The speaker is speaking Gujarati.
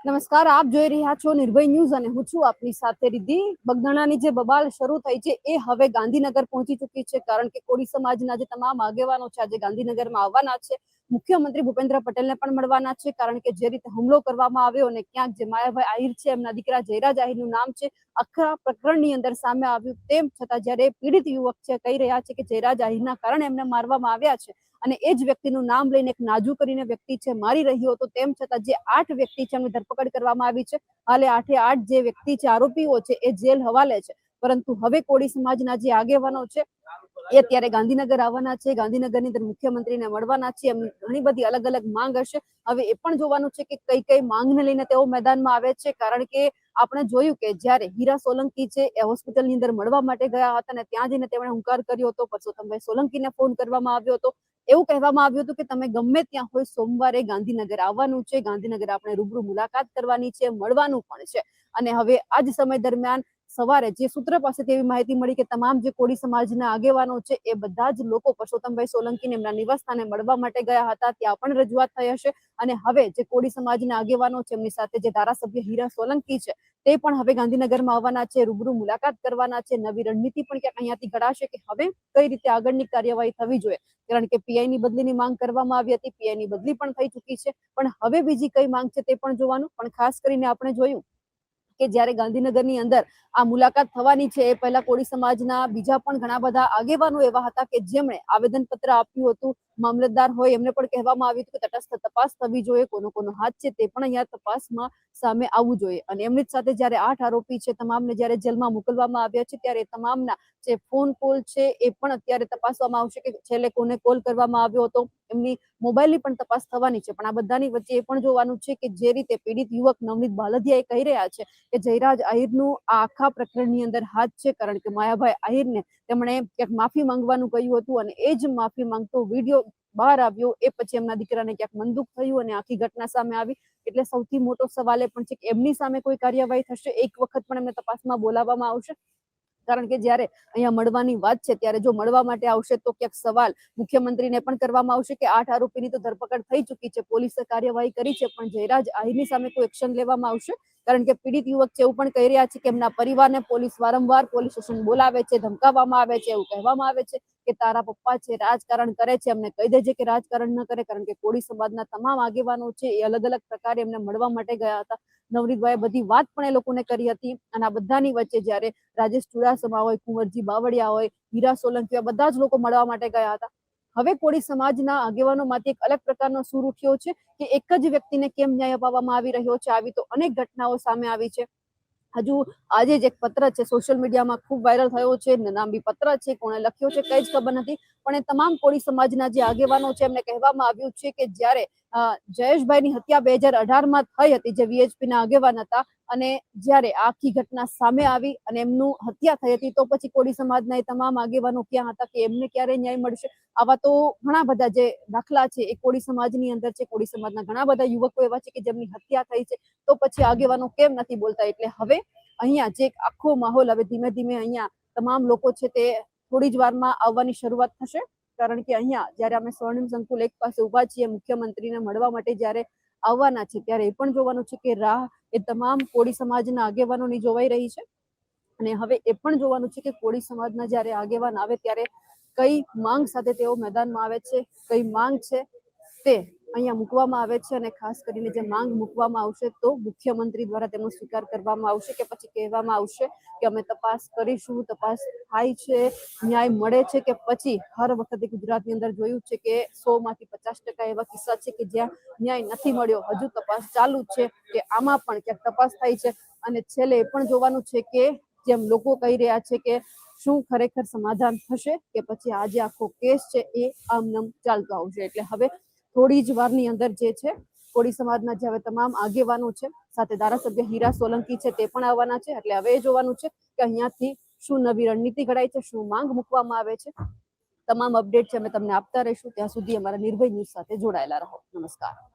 નમસ્કાર, આપ જોઈ રહ્યા છો નિર્ભય ન્યૂઝ અને હું છું આપની સાથે રિદ્ધિ. બગદાણાની જે બબાલ શરૂ થઈ છે એ હવે ગાંધીનગર પહોંચી ચૂકી છે, કારણ કે કોળી સમાજના જે તમામ આગેવાનો છે આજે ગાંધીનગરમાં આવવાના છે. મુખ્યમંત્રી ભૂપેન્દ્ર પટેલને પણ મળવાના છે, કારણ કે જે રીતે હુમલો કરવામાં આવ્યો અને ક્યાંક જે માયાભાઈ આહિર છે એમના દીકરા જયરાજ આહિરનું નામ છે આખા પ્રકરણની અંદર સામે આવ્યું, તેમ છતાં જ્યારે પીડિત યુવક છે કહી રહ્યા છે કે જયરાજ આહિરના કારણે એમને મારવામાં આવ્યા છે અને એ જ વ્યક્તિનું નામ લઈને એક નાજુ કરીને વ્યક્તિ છે મારી રહ્યો હતો, તેમ છતાં જે 8 વ્યક્તિ છે એમની ધરપકડ કરવામાં આવી છે. હાલે 8 જે વ્યક્તિ છે આરોપીઓ છે એ જેલ હવાલે છે, પરંતુ હવે કોળી સમાજના જે આગેવાનો છે એ અત્યારે ગાંધીનગર આવવાના છે. ગાંધીનગરની અંદર મુખ્યમંત્રીને મળવાના છે. એમની ઘણી બધી અલગ અલગ માંગ હશે. હવે એ પણ જોવાનું છે કે કઈ કઈ માંગને લઈને તેઓ મેદાનમાં આવે છે, કારણ કે આપણે જોયું કે જ્યારે હીરા સોલંકી છે એ હોસ્પિટલની અંદર મળવા માટે ગયા હતા અને ત્યાં જઈને તેમણે હુંકાર કર્યો હતો. પરસોત્તમભાઈ સોલંકીને ફોન કરવામાં આવ્યો હતો. એવું કહેવામાં આવ્યું હતું કે તમે ગમે ત્યાં હોય સોમવારે ગાંધીનગર આવવાનું છે, ગાંધીનગર આપણે રૂબરૂ મુલાકાત કરવાની છે, મળવાનું પણ છે. અને હવે આ જ સમય દરમિયાન સવારે જે સૂત્ર પાસેથી એવી માહિતી મળી કે તમામ જે કોળી સમાજના આગેવાનો છે એ બધા જ લોકો પરસોત્તમભાઈ સોલંકીને એમના નિવાસસ્થાને મળવા માટે ગયા હતા. ત્યાં પણ રજૂઆત થઈ હશે અને હવે જે કોળી સમાજના આગેવાનો છે એમની સાથે જે ધારાસભ્ય હીરા સોલંકી છે તે પણ હવે ગાંધીનગરમાં આવવાના છે, રૂબરૂ મુલાકાત કરવાના છે. નવી રણનીતિ પણ ક્યાંક અહીંયાથી ઘડાશે કે હવે કઈ રીતે આગળની કાર્યવાહી થવી જોઈએ, કારણ કે પીઆઈની બદલીની માંગ કરવામાં આવી હતી. પીઆઈની બદલી પણ થઈ ચૂકી છે, પણ હવે બીજી કઈ માંગ છે તે પણ જોવાનું. પણ ખાસ કરીને આપણે જોયું કે જ્યારે ગાંધીનગરની અંદર આ મુલાકાત થવાની છે એ પહેલા કોળી સમાજના બીજા પણ ઘણા બધા આગેવાનો એવા હતા કે જેમણે આવેદનપત્ર આપ્યું હતું. મામલતદાર હોય એમને પણ કહેવામાં આવ્યું હતું કે તટસ્થ તપાસ થવી જોઈએ, કોનો કોનો હાથ છે તે પણ અહીંયા તપાસમાં સામે આવવું જોઈએ. અને એમની સાથે જ્યારે 8 આરોપી છે તમામને જ્યારે જેલમાં મોકલવામાં આવ્યા છે ત્યારે તમામના જે ફોન કોલ છે એ પણ અત્યારે તપાસવામાં આવશે કે છેલ્લે કોને કોલ કરવામાં આવ્યો હતો. એમની મોબાઈલની પણ તપાસ થવાની છે. પણ આ બધાની વચ્ચે એ પણ જોવાનું છે કે જે રીતે પીડિત યુવક નવનીત બાલદિયા કહી રહ્યા છે કે જયરાજ આહિરનું આ આખા પ્રકરણની અંદર હાથ છે, કારણ કે માયાભાઈ આહિરને તેમણે ક્યાંક માફી માંગવાનું કહ્યું હતું અને એ જ માફી માંગતો વિડીયો બહાર આવ્યો. એ પછી એમના દીકરાને ક્યાંક મનદુખ થયું અને આખી ઘટના સામે આવી. એટલે સૌથી મોટો સવાલ એ પણ છે કે એમની સામે કોઈ કાર્યવાહી થશે? એક વખત પણ એમને તપાસમાં બોલાવવામાં આવશે? કારણ કે જ્યારે અહીંયા મળવાની વાત છે ત્યારે જો મળવા માટે આવશે તો ક્યાંક સવાલ મુખ્યમંત્રીને પણ કરવામાં આવશે કે 8 આરોપીની તો ધરપકડ થઈ ચૂકી છે, પોલીસે કાર્યવાહી કરી છે, પણ જયરાજ આહિરની સામે કોઈ એક્શન લેવામાં આવશે? કારણ કે પીડિત યુવક છે એવું પણ કહી રહ્યા છે કે એમના પરિવારને પોલીસ વારંવાર પોલીસ સ્ટેશન બોલાવે છે, ધમકાવવામાં આવે છે, એવું કહેવામાં આવે છે કે તારા પપ્પા છે રાજકારણ કરે છે, એમને કહી દેજે કે રાજકારણ ન કરે. કારણ કે કોળી સમાજના તમામ આગેવાનો છે એ અલગ અલગ પ્રકારે એમને મળવા માટે ગયા હતા. નવનીતભાઈએ બધી વાત પણ એ લોકોને કરી હતી. અને આ બધાની વચ્ચે જ્યારે રાજેશ ચુડાસમા હોય, કુંવરજી બાવળિયા હોય, હીરા સોલંકી, બધા જ લોકો મળવા માટે ગયા હતા. હવે કોળી સમાજના આગેવાનોમાંથી એક અલગ પ્રકારનો સૂર ઉઠ્યો છે કે એક જ વ્યક્તિને કેમ ન્યાય અપાવવામાં આવી રહ્યો છે. આવી તો અનેક ઘટનાઓ સામે આવી છે. હજુ આજે જ એક પત્ર છે સોશિયલ મીડિયામાં ખૂબ વાયરલ થયો છે. નામી પત્ર છે, કોણે લખ્યો છે કઈ જ ખબર નથી, પણ એ તમામ કોળી સમાજના જે આગેવાનો છે એમને કહેવામાં આવ્યું છે કે જ્યારે જયેશભાઈની હત્યા 2018માં થઈ હતી, જે વીએચપીના આગેવાન હતા, અને જ્યારે આખી ઘટના સામે આવી અને એમનું હત્યા થઈ હતી તો પછી કોળી સમાજના એ તમામ આગેવાનો ક્યાં હતા કે એમને ક્યારે ન્યાય મળશે? આવા તો ઘણા બધા જે દાખલા છે એ કોળી સમાજની અંદર છે. કોળી સમાજના ઘણા બધા યુવકો એવા છે કે જેમની હત્યા થઈ છે, તો પછી આગેવાનો કેમ નથી બોલતા? એટલે હવે અહીંયા જે આખો માહોલ હવે ધીમે ધીમે અહીંયા તમામ લોકો છે તે થોડી જ વારમાં આવવાની શરૂઆત થશે. કારણ કે અહીંયા જ્યારે અમે સ્વર્ણિમ સંકુલ એક પાસે ઉભા છીએ મુખ્યમંત્રીને મળવા માટે જ્યારે આવવાના છે ત્યારે એ પણ જોવાનું છે કે રાહ એ તમામ કોળી સમાજના આગેવાનોની જોવાઈ રહી છે. અને હવે એ પણ જોવાનું છે કે કોળી સમાજના જ્યારે આગેવાન આવે ત્યારે કઈ માંગ સાથે તેઓ મેદાનમાં આવે છે, કઈ માંગ છે તે અહીંયા મૂકવામાં આવે છે. અને ખાસ કરીને જે માંગ મૂકવામાં આવશે તો મુખ્યમંત્રી દ્વારા તેનો સ્વીકાર કરવામાં આવશે કે પછી કહેવામાં આવશે કે અમે તપાસ કરીશું, તપાસ થાય છે, ન્યાય મળે છે, કે પછી હર વખતે ગુજરાતની અંદર જોયું છે કે 100માંથી 50% એવા કિસ્સા છે કે જ્યાં ન્યાય નથી મળ્યો, હજુ તપાસ ચાલુ છે કે આમાં પણ ક્યાંક તપાસ થાય છે. અને છેલ્લે એ પણ જોવાનું છે કે જેમ લોકો કહી રહ્યા છે કે શું ખરેખર સમાધાન થશે કે પછી આજે આખો કેસ છે એ આમનામ ચાલતો આવશે. એટલે હવે થોડી જ વારની અંદર જે છે કોળી સમાજના જે હવે તમામ આગેવાનો છે, સાથે ધારાસભ્ય હીરા સોલંકી છે તે પણ આવવાના છે. એટલે હવે એ જોવાનું છે કે અહીંયાથી શું નવી રણનીતિ ઘડાય છે, શું માંગ મૂકવામાં આવે છે. તમામ અપડેટ છે અમે તમને આપતા રહીશું. ત્યાં સુધી અમારા નિર્ભય ન્યૂઝ સાથે જોડાયેલા રહો. નમસ્કાર.